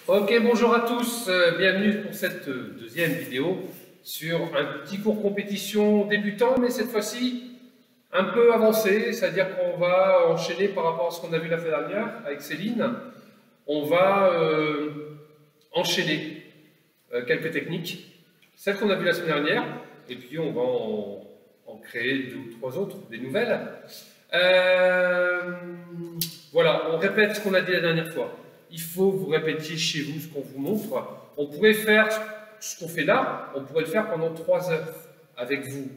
Ok, bonjour à tous, bienvenue pour cette deuxième vidéo sur un petit cours compétition débutant, mais cette fois-ci un peu avancé, c'est-à-dire qu'on va enchaîner par rapport à ce qu'on a vu la fois dernière avec Céline. On va enchaîner quelques techniques, celles qu'on a vues la semaine dernière, et puis on va en créer deux ou trois autres, des nouvelles. Voilà, on répète ce qu'on a dit la dernière fois. Il faut que vous répétiez chez vous ce qu'on vous montre. On pourrait faire ce qu'on fait là, on pourrait le faire pendant 3 heures avec vous.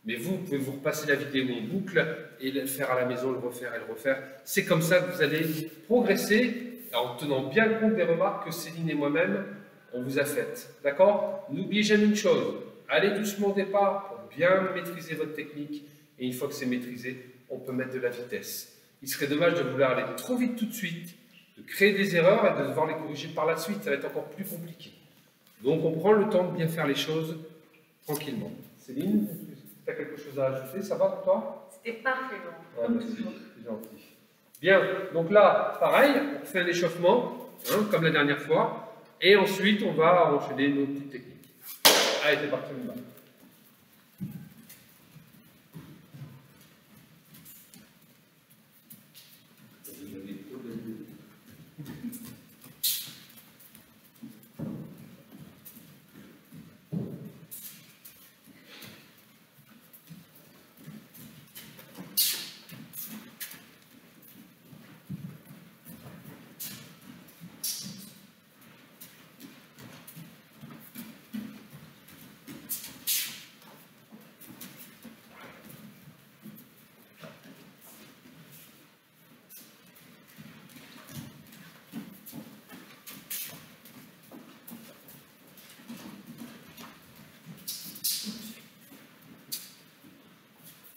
Mais vous pouvez vous repasser la vidéo en boucle et le faire à la maison, le refaire et le refaire. C'est comme ça que vous allez progresser en tenant bien compte des remarques que Céline et moi-même, on vous a faites. D'accord? N'oubliez jamais une chose, allez doucement au départ pour bien maîtriser votre technique et une fois que c'est maîtrisé, on peut mettre de la vitesse. Il serait dommage de vouloir aller trop vite tout de suite, de créer des erreurs et de devoir les corriger par la suite, ça va être encore plus compliqué. Donc on prend le temps de bien faire les choses tranquillement. Céline, tu as quelque chose à ajouter? Ça va pour toi? C'était parfait, Laurent, comme toujours. C'est gentil. Bien, donc là, pareil, on fait un échauffement, comme la dernière fois, et ensuite on va enchaîner nos petites techniques. Allez, c'est parti, on y va.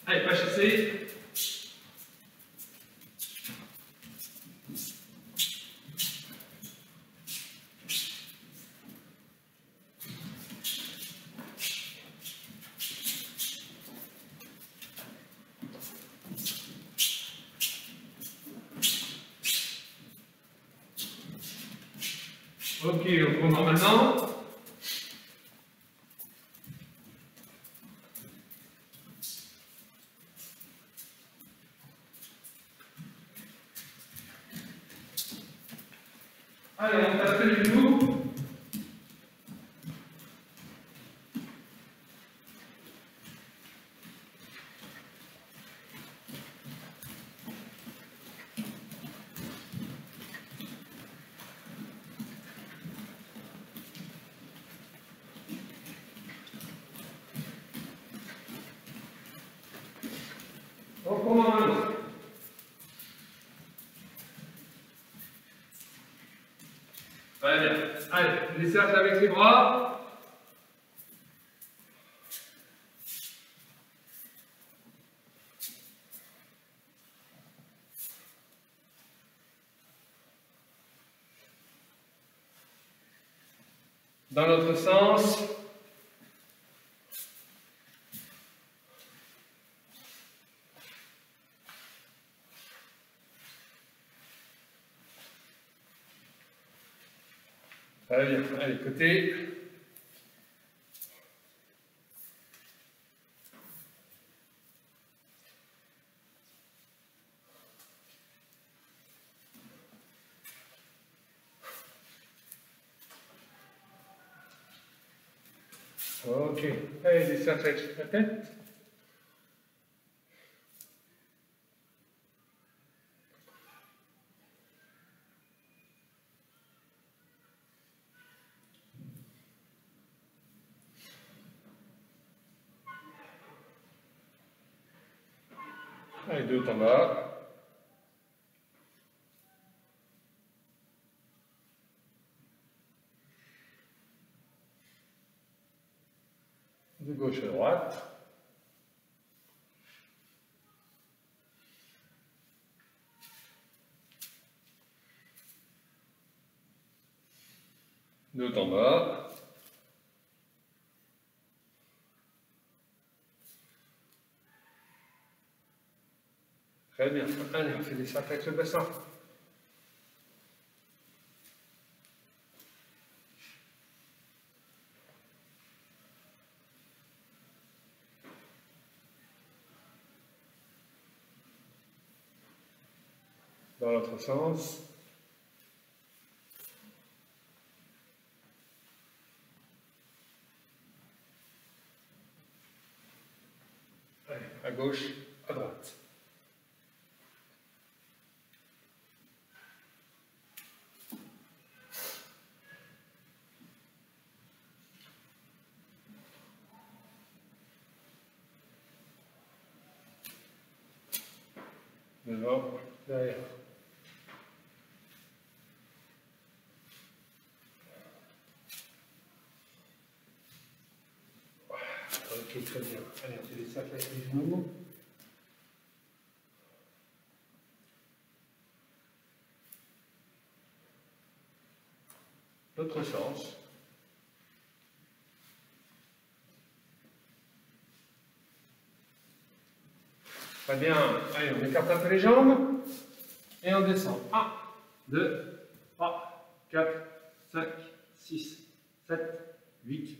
Allez, pas chasser. Ok, on prend normalement. Allez, on passe le genou. On prend normalement. Très bien. Allez, les cercles avec les bras. Dans l'autre sens. Très bien. Allez, côté. Ok. Allez, les cercles avec la tête. Allez, deux en bas. De gauche à droite. Deux en bas. Très bien. Allez, on fait des cercles avec le bassin. dans l'autre sens. Allez, à gauche, à droite. Devant, derrière. Ok, très bien. Allez, on fait des cercles avec les genoux. L'autre sens. Très bien. Allez, on écarte un peu les jambes. Et on descend. 1, 2, 3, 4, 5, 6, 7, 8,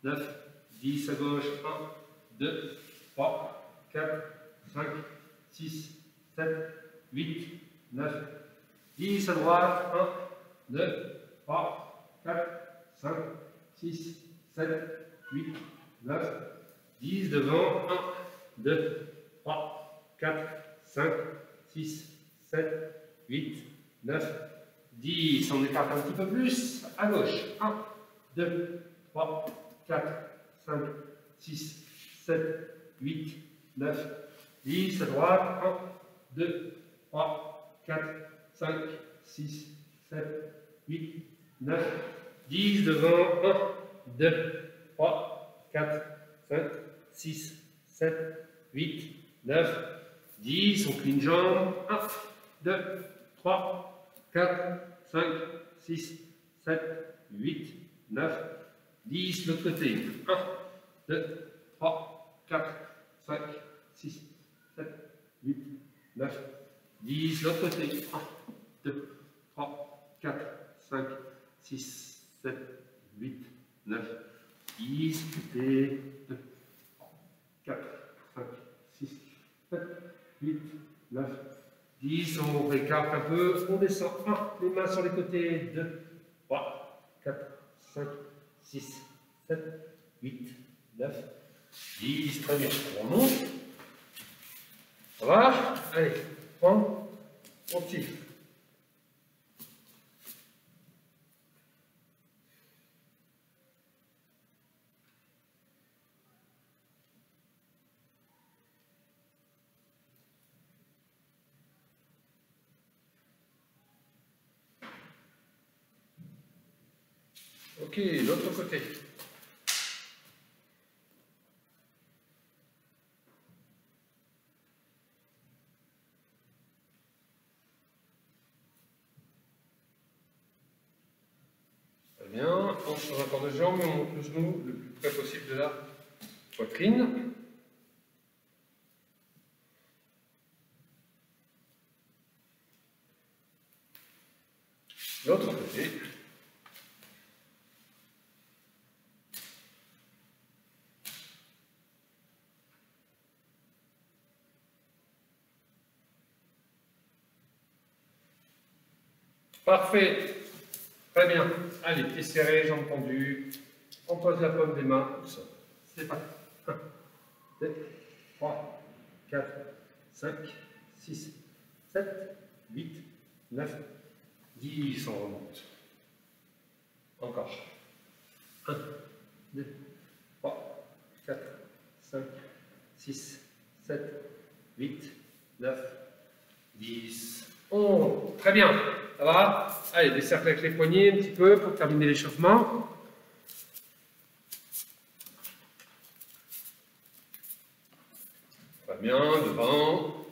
9, 10 à gauche. 1, 2, 3, 4, 5, 6, 7, 8, 9, 10 à droite. 1, 2, 3, 4, 5, 6, 7, 8, 9, 10 devant. 1, 2, 3, 4, 5, 6, 7, 8, 9, 10. On écarte un petit peu plus. À gauche. 1, 2, 3, 4, 5, 6, 7, 8, 9, 10. À droite. 1, 2, 3, 4, 5, 6, 7, 8, 9, 10. Devant. 1, 2, 3, 4, 5, 6, 7, 8, 9, 10. On plie une jambe. 1, 2, 3, 4, 5, 6, 7, 8, 9, 10. L'autre côté. 1, 2, 3, 4, 5, 6, 7, 8, 9, 10. L'autre côté. 1, 2, 3, 4, 5, 6, 7, 8, 9, 10. Côté. 2, 4, 5, 6, 7, 8, 9, 10. On récarte un peu. On descend. 1, les mains sur les côtés. 2, 3, 4, 5, 6, 7, 8, 9, 10. Très bien. On remonte. Ça va? Allez, prends. On tire. Ok, l'autre côté. Très bien, on change encore de jambe et on monte le genou le plus près possible de la poitrine. L'autre côté. Parfait. Très bien. Allez, pieds serrés, jambes tendues. On pose la paume des mains au sol. C'est parti. 1, 2, 3, 4, 5, 6, 7, 8, 9, 10. On remonte. Encore. 1, 2, 3, 4, 5, 6, 7, 8, 9, 10. 11. Très bien. Ça va? Allez, des cercles avec les poignets un petit peu pour terminer l'échauffement. Très bien, devant.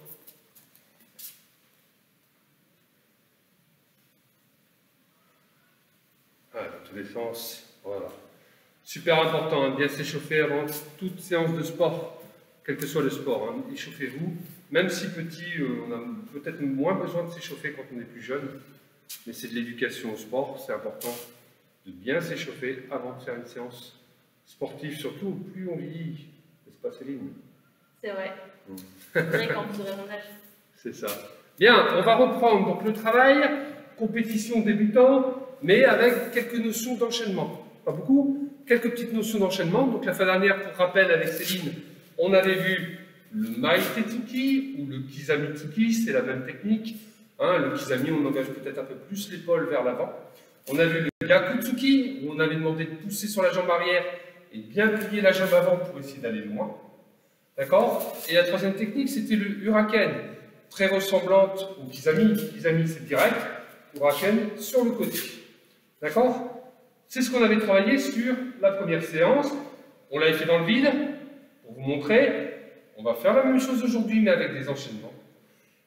Allez, dans tous les sens. Voilà. Super important, hein, bien s'échauffer avant toute séance de sport, quel que soit le sport. Hein. Échauffez-vous. Même si petit, on a peut-être moins besoin de s'échauffer quand on est plus jeune. Mais c'est de l'éducation au sport, c'est important de bien s'échauffer avant de faire une séance sportive, surtout plus on vieillit, n'est-ce pas Céline? C'est vrai. C'est vrai quand vous aurez mon âge. C'est ça. Bien, on va reprendre donc le travail, compétition débutant, mais avec quelques notions d'enchaînement. Pas beaucoup, quelques petites notions d'enchaînement. Donc la fois dernière, pour rappel, avec Céline, on avait vu le Maïtetsuki ou le Kizamitsuki, c'est la même technique. Hein, le Kizami, on engage peut-être un peu plus l'épaule vers l'avant. On a vu le Gyakutsuki, où on avait demandé de pousser sur la jambe arrière et de bien plier la jambe avant pour essayer d'aller loin. D'accord? Et la troisième technique, c'était le Uraken, très ressemblante au Kizami. Kizami, c'est direct. Uraken, sur le côté. D'accord? C'est ce qu'on avait travaillé sur la première séance. On l'avait fait dans le vide, pour vous montrer. On va faire la même chose aujourd'hui, mais avec des enchaînements.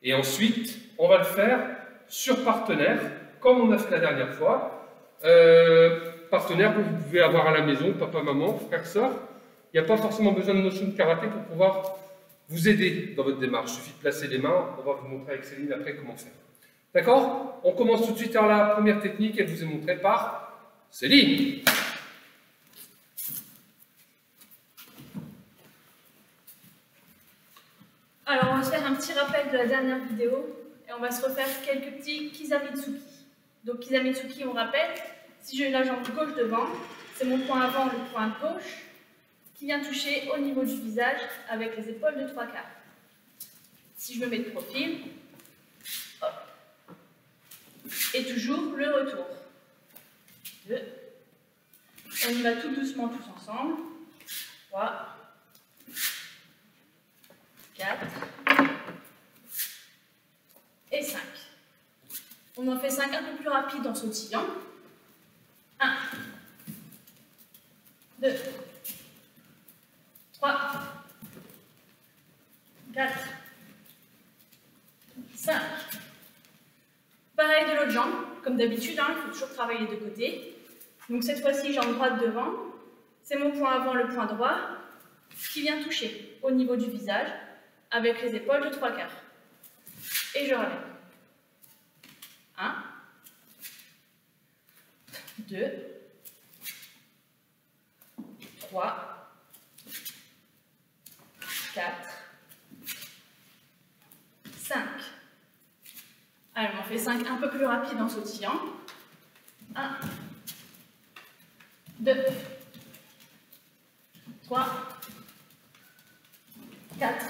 Et ensuite, on va le faire sur partenaire, comme on a fait la dernière fois. Partenaire que vous pouvez avoir à la maison, papa, maman, frère, sœur. Il n'y a pas forcément besoin de notion de karaté pour pouvoir vous aider dans votre démarche. Il suffit de placer les mains. On va vous montrer avec Céline après comment faire. D'accord? On commence tout de suite par la première technique. Elle vous est montrée par Céline. Alors, on va se faire un petit rappel de la dernière vidéo et on va se refaire quelques petits Kizamitsuki. Donc, Kizamitsuki, on rappelle, si j'ai la jambe gauche devant, c'est mon point avant, le point gauche, qui vient toucher au niveau du visage avec les épaules de 3/4. Si je me mets de profil, hop, et toujours le retour. 2. On y va tout doucement, tous ensemble. 3, 4 et 5. On en fait 5 un peu plus rapide en sautillant. 1, 2, 3, 4, 5. Pareil de l'autre jambe, comme d'habitude, hein, il faut toujours travailler de côté. Donc cette fois-ci, jambe droite devant. C'est mon point avant, le point droit, qui vient toucher au niveau du visage avec les épaules de 3/4. Et je ramène. 1, 2, 3, 4, 5. Allez, on en fait 5 un peu plus rapide en sautillant. 1, 2, 3, 4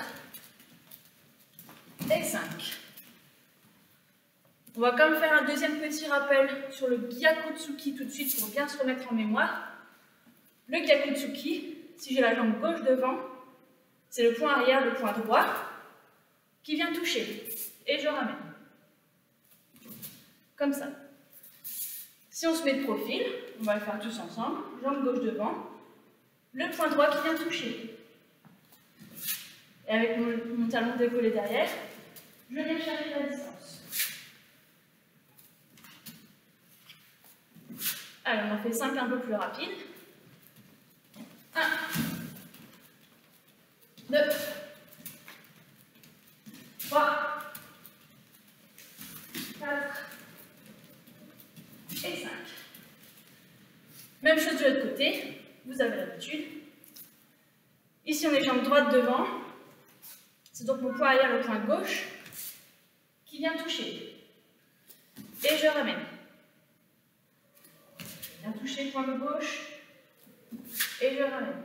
et 5. On va quand même faire un deuxième petit rappel sur le Gyakutsuki tout de suite pour bien se remettre en mémoire. Le Gyakutsuki, si j'ai la jambe gauche devant, c'est le point arrière, le point droit, qui vient toucher. Et je ramène. Comme ça. Si on se met de profil, on va le faire tous ensemble. Jambe gauche devant, le point droit qui vient toucher. Et avec mon talon décollé derrière, je viens chercher la distance. Allez, on en fait 5 un peu plus rapide. 1, 2, 3, 4 et 5. Même chose de l'autre côté, vous avez l'habitude. Ici, on est jambe droite devant. C'est donc mon point arrière, le point gauche, qui vient toucher. Et je ramène. Je viens toucher le point gauche. Et je ramène.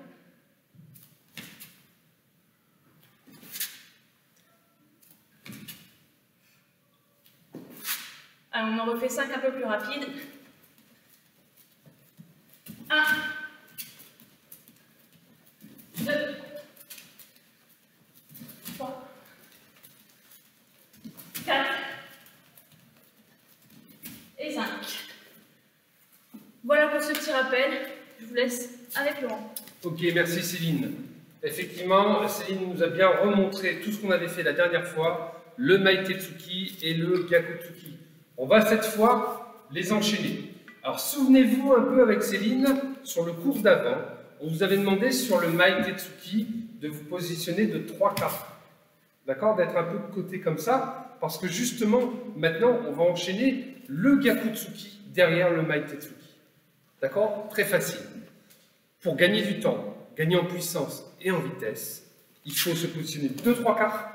Alors, on en refait 5 un peu plus rapide. 1, 2, 3, 4 et 5. Voilà pour ce petit rappel. Je vous laisse avec Laurent. Ok, merci Céline. Effectivement, Céline nous a bien remontré tout ce qu'on avait fait la dernière fois, le Maïtetsuki et le Gyakutsuki. On va cette fois les enchaîner. Alors souvenez-vous un peu avec Céline, sur le cours d'avant, on vous avait demandé sur le Maïtetsuki de vous positionner de 3/4. D'accord? D'être un peu de côté comme ça, parce que justement, maintenant, on va enchaîner le Gyakutsuki derrière le Maïtetsuki. D'accord? Très facile. Pour gagner du temps, gagner en puissance et en vitesse, il faut se positionner de 3/4.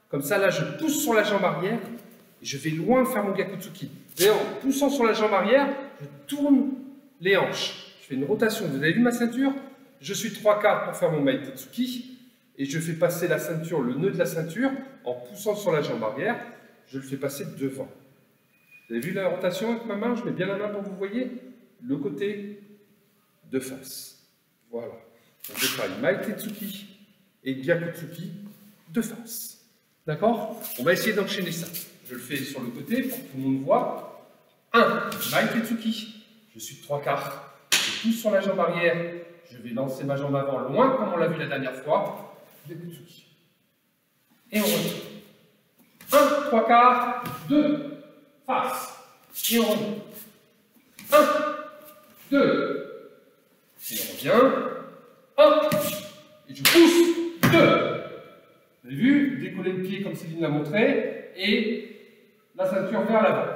Comme ça, là, je pousse sur la jambe arrière et je vais loin faire mon Gyakutsuki. Et en poussant sur la jambe arrière, je tourne les hanches. Je fais une rotation. Vous avez vu ma ceinture? Je suis 3/4 pour faire mon Maitetsuki, et je fais passer la ceinture, le nœud de la ceinture, en poussant sur la jambe arrière, je le fais passer devant. Vous avez vu la rotation avec ma main? Je mets bien la main pour que vous voyez le côté de face. Voilà. Donc je travaille Maitetsuki et Gyakutsuki de face. D'accord? On va essayer d'enchaîner ça. Je le fais sur le côté pour que tout le monde voit. 1. Maitetsuki. Je suis 3/4. Je pousse sur la jambe arrière. Je vais lancer ma jambe avant loin, comme on l'a vu la dernière fois. Gyakutsuki. Et on revient. 1, 3/4, 2, face. Et on revient. 1, 2. Et on revient. 1. Et je pousse. 2. Vous avez vu? Décoller le pied comme Céline l'a montré. Et la ceinture vers l'avant.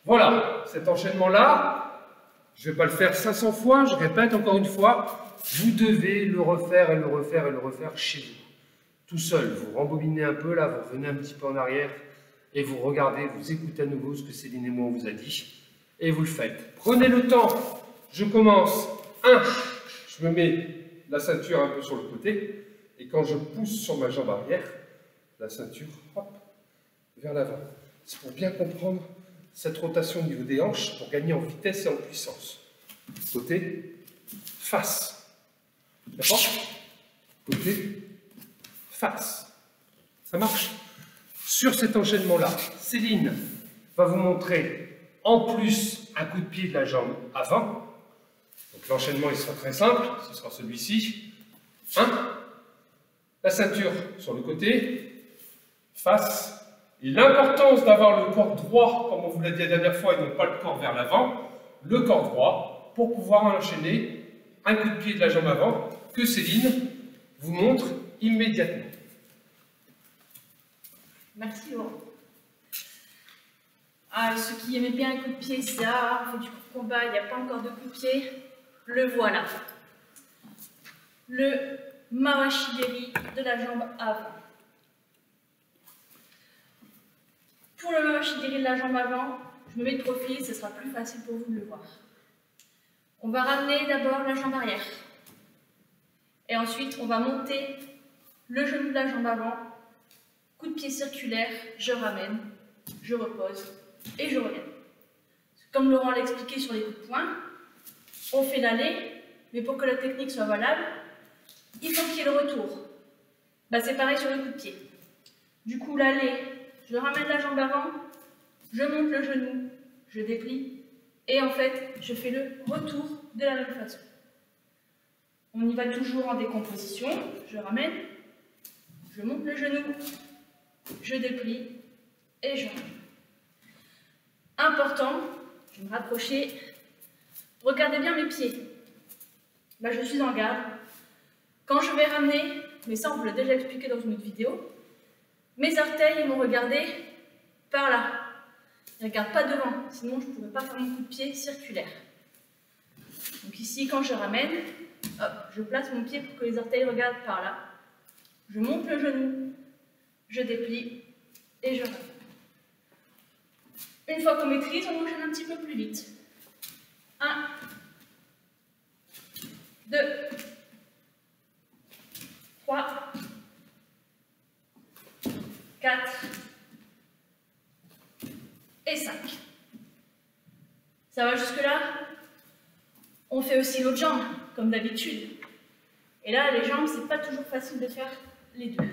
Voilà. Cet enchaînement-là, je ne vais pas le faire 500 fois. Je répète encore une fois. Vous devez le refaire et le refaire et le refaire chez vous. Tout seul. Vous rembobinez un peu là. Vous revenez un petit peu en arrière. Et vous regardez, vous écoutez à nouveau ce que Céline et moi on vous a dit. Et vous le faites. Prenez le temps. Je commence. 1. Je me mets la ceinture un peu sur le côté. Et quand je pousse sur ma jambe arrière, la ceinture, hop, vers l'avant. C'est pour bien comprendre cette rotation au niveau des hanches, pour gagner en vitesse et en puissance. Côté, face. D'accord? Côté, face. Ça marche? Sur cet enchaînement-là, Céline va vous montrer en plus un coup de pied de la jambe avant. Donc l'enchaînement il sera très simple, ce sera celui-ci. 1. La ceinture sur le côté, face. Et l'importance d'avoir le corps droit, comme on vous l'a dit la dernière fois, et non pas le corps vers l'avant, le corps droit, pour pouvoir enchaîner un coup de pied de la jambe avant que Céline vous montre immédiatement. Merci Laurent. Ah, ceux qui aimaient bien un coup de pied, ça, on fait du combat, il n'y a pas encore de coup de pied, le voilà. Le Mawashigiri de la jambe avant. Pour le Mawashigiri de la jambe avant, je me mets de profil, ce sera plus facile pour vous de le voir. On va ramener d'abord la jambe arrière. Et ensuite, on va monter le genou de la jambe avant. Coup de pied circulaire, je ramène, je repose et je reviens. Comme Laurent l'a expliqué sur les coups de poing, on fait l'aller, mais pour que la technique soit valable, il faut qu'il y ait le retour. Bah, c'est pareil sur le coup de pied. Du coup, l'aller, je ramène la jambe avant, je monte le genou, je déplie, et en fait, je fais le retour de la même façon. On y va toujours en décomposition, je ramène, je monte le genou, je déplie et je ramène. Important, je vais me rapprocher, regardez bien mes pieds. Là, je suis en garde. Quand je vais ramener, mais ça on vous l'a déjà expliqué dans une autre vidéo, mes orteils vont regarder par là. Ils ne regardent pas devant, sinon je ne pourrais pas faire mon coup de pied circulaire. Donc ici, quand je ramène, hop, je place mon pied pour que les orteils regardent par là. Je monte le genou, je déplie et je ramène. Une fois qu'on maîtrise, on enchaîne un petit peu plus vite. 1, 2, 3, 4 et 5. Ça va jusque-là? On fait aussi l'autre jambe, comme d'habitude. Et là, les jambes, c'est pas toujours facile de faire les deux.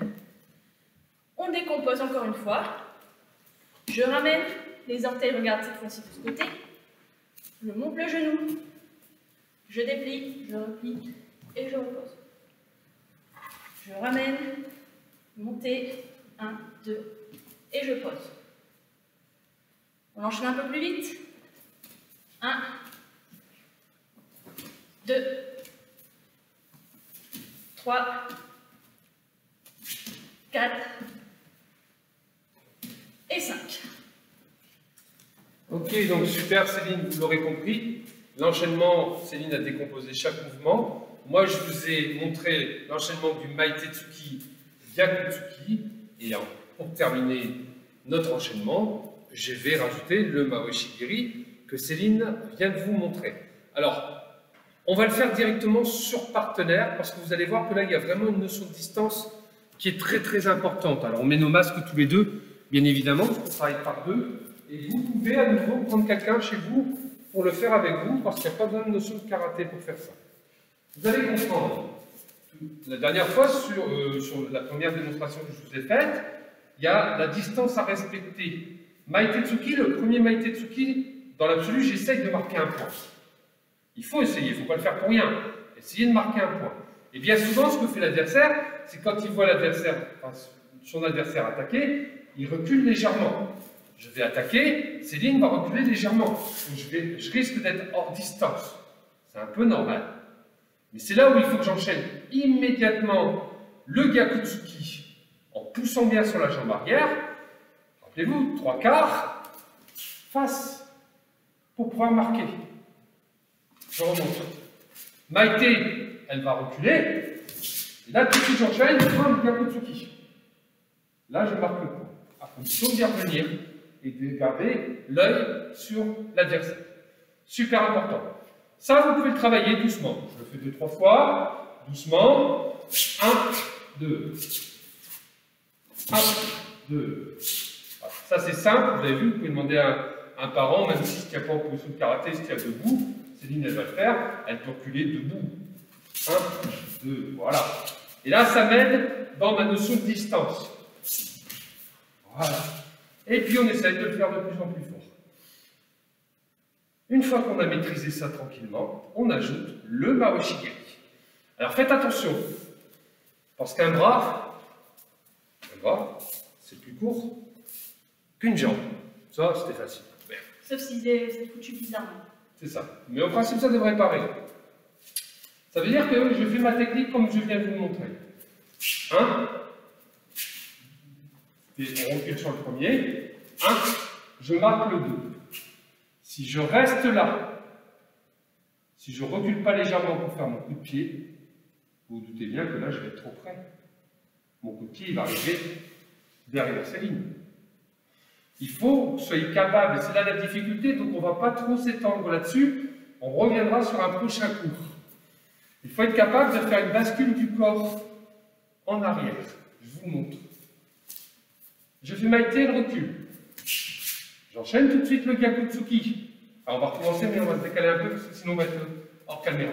On décompose encore une fois. Je ramène, les orteils regardent cette fois-ci de ce côté. Je monte le genou. Je déplie, je replie et je repose. Je ramène, monter, 1, 2, et je pose. On enchaîne un peu plus vite. 1, 2, 3, 4 et 5. Ok, donc super Céline, vous l'aurez compris. L'enchaînement, Céline a décomposé chaque mouvement. Moi, je vous ai montré l'enchaînement du Maitetsuki, Gyakutsuki. Et pour terminer notre enchaînement, je vais rajouter le Maoshigiri que Céline vient de vous montrer. Alors, on va le faire directement sur partenaire parce que vous allez voir que là, il y a vraiment une notion de distance qui est très très importante. Alors, on met nos masques tous les deux, bien évidemment, parce qu'on travaille par deux. Et vous pouvez à nouveau prendre quelqu'un chez vous pour le faire avec vous parce qu'il n'y a pas besoin de notion de karaté pour faire ça. Vous allez comprendre. La dernière fois, sur la première démonstration que je vous ai faite, il y a la distance à respecter. Maitetsuki, le premier Maitetsuki, dans l'absolu, j'essaye de marquer un point. Il faut essayer, il ne faut pas le faire pour rien. Essayez de marquer un point. Et bien souvent, ce que fait l'adversaire, c'est quand il voit son adversaire attaquer, il recule légèrement. Je vais attaquer, Céline va reculer légèrement. Donc je risque d'être hors distance. C'est un peu normal. Mais c'est là où il faut que j'enchaîne immédiatement le Gyakutsuki en poussant bien sur la jambe arrière. Rappelez-vous, 3/4, face, pour pouvoir marquer. Je remonte. Maïté, elle va reculer. Et là, tout de suite, j'enchaîne, le Gyakutsuki. Là, je marque le point. À condition d'y revenir et de garder l'œil sur l'adversaire. Super important. Ça, vous pouvez le travailler doucement. Je le fais 2-3 fois, doucement. 1, 2. 1, 2. Voilà. Ça, c'est simple. Vous avez vu, vous pouvez demander à un parent, même s'il ne tient pas en position de karaté, s'il tient debout. Céline, elle va le faire. Elle peut reculer debout. 1, 2. Voilà. Et là, ça m'aide dans ma notion de distance. Voilà. Et puis, on essaye de le faire de plus en plus fort. Une fois qu'on a maîtrisé ça tranquillement, on ajoute le Maoshigiri. Alors faites attention, parce qu'un bras, c'est plus court qu'une jambe. Ça, c'était facile. Sauf si c'est foutu bizarrement. C'est ça. Mais au principe, ça devrait pas arriver. Ça veut dire que je fais ma technique comme je viens de vous le montrer. 1. Et on recule sur le premier. 1. Je marque le 2. Si je reste là, si je ne recule pas légèrement pour faire mon coup de pied, vous vous doutez bien que là, je vais être trop près. Mon coup de pied, il va arriver derrière Céline. Il faut que vous soyez capable, et c'est là la difficulté, donc on ne va pas trop s'étendre là-dessus, on reviendra sur un prochain cours. Il faut être capable de faire une bascule du corps en arrière. Je vous montre. Je fais Maïté, le recul. J'enchaîne tout de suite le Gyakutsuki. Alors on va recommencer, mais on va se décaler un peu, parce que sinon on va être hors caméra.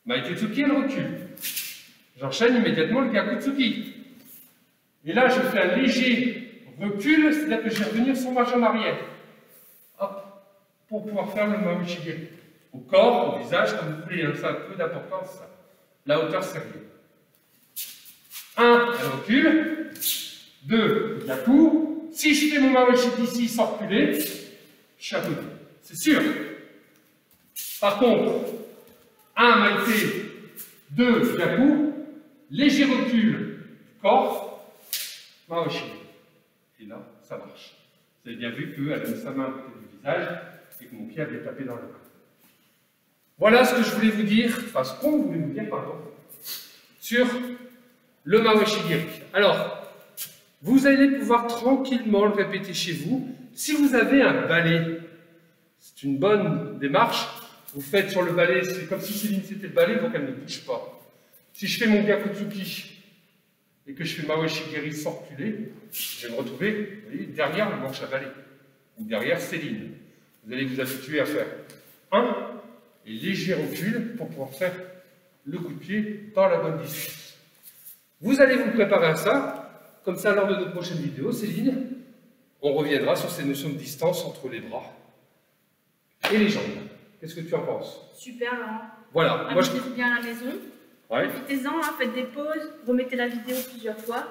Maitetsuki, elle recule. J'enchaîne immédiatement le Gyakutsuki. Et là, je fais un léger recul, c'est-à-dire que je vais revenir sur ma jambe arrière. Hop, pour pouvoir faire le Maoshigiri. Au corps, au visage, comme vous voulez, hein, ça a un peu d'importance, ça. La hauteur, c'est rien. 1, elle recule. 2, Gyaku. Si je fais mon Maoshigiri ici sans reculer, je suis à côté. C'est sûr. Par contre, 1, Maïté, 2, Gyaku, léger recul du corps, Maoshigiri. Et là, ça marche. Vous avez bien vu qu'elle a mis sa main à côté du visage et que mon pied avait tapé dans le main. Voilà ce que je voulais vous dire, enfin ce qu'on voulait vous dire, pardon, sur le Maoshigiri. Alors, vous allez pouvoir tranquillement le répéter chez vous. Si vous avez un balai, c'est une bonne démarche. Vous faites sur le balai, c'est comme si Céline c'était le balai, donc elle ne bouge pas. Si je fais mon Gyakutsuki et que je fais Maoshigiri sans reculer, je vais me retrouver, vous voyez, derrière le manche à balai, ou derrière Céline. Vous allez vous habituer à faire un et léger recul pour pouvoir faire le coup de pied dans la bonne distance. Vous allez vous préparer à ça. Comme ça, lors de notre prochaine vidéo, Céline, on reviendra sur ces notions de distance entre les bras et les jambes. Qu'est-ce que tu en penses? Super, Laurent. Voilà. Moi, je bien à la maison. Ouais. Profitez-en, hein, faites des pauses, remettez la vidéo plusieurs fois,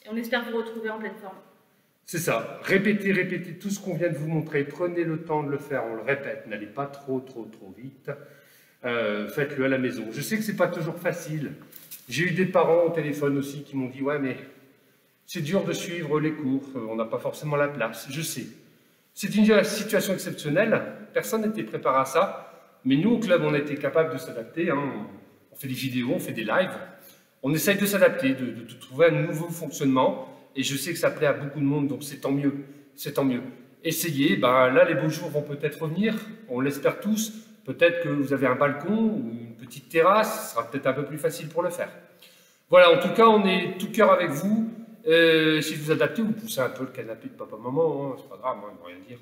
et on espère vous retrouver en pleine forme. C'est ça. Répétez, répétez tout ce qu'on vient de vous montrer. Prenez le temps de le faire, on le répète. N'allez pas trop vite. Faites-le à la maison. Je sais que c'est pas toujours facile. J'ai eu des parents au téléphone aussi qui m'ont dit « Ouais, mais c'est dur de suivre les cours, on n'a pas forcément la place. » Je sais. C'est une situation exceptionnelle. Personne n'était préparé à ça. Mais nous, au club, on a été capable de s'adapter. Hein. On fait des vidéos, on fait des lives. On essaye de s'adapter, de trouver un nouveau fonctionnement. et je sais que ça plaît à beaucoup de monde, donc c'est tant mieux, c'est tant mieux. Essayez, là les beaux jours vont peut-être revenir, on l'espère tous, peut-être que vous avez un balcon ou une petite terrasse, ce sera peut-être un peu plus facile pour le faire. Voilà, en tout cas, on est tout cœur avec vous. Si vous adaptez, vous poussez un peu le canapé de papa-maman, hein, c'est pas grave, hein, ils vont rien dire.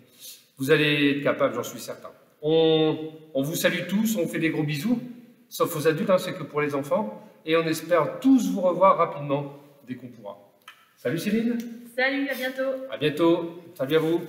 Vous allez être capable, j'en suis certain. On vous salue tous, on vous fait des gros bisous, sauf aux adultes, hein, c'est que pour les enfants, et on espère tous vous revoir rapidement, dès qu'on pourra. Salut Céline. Salut, à bientôt. À bientôt. Salut à vous.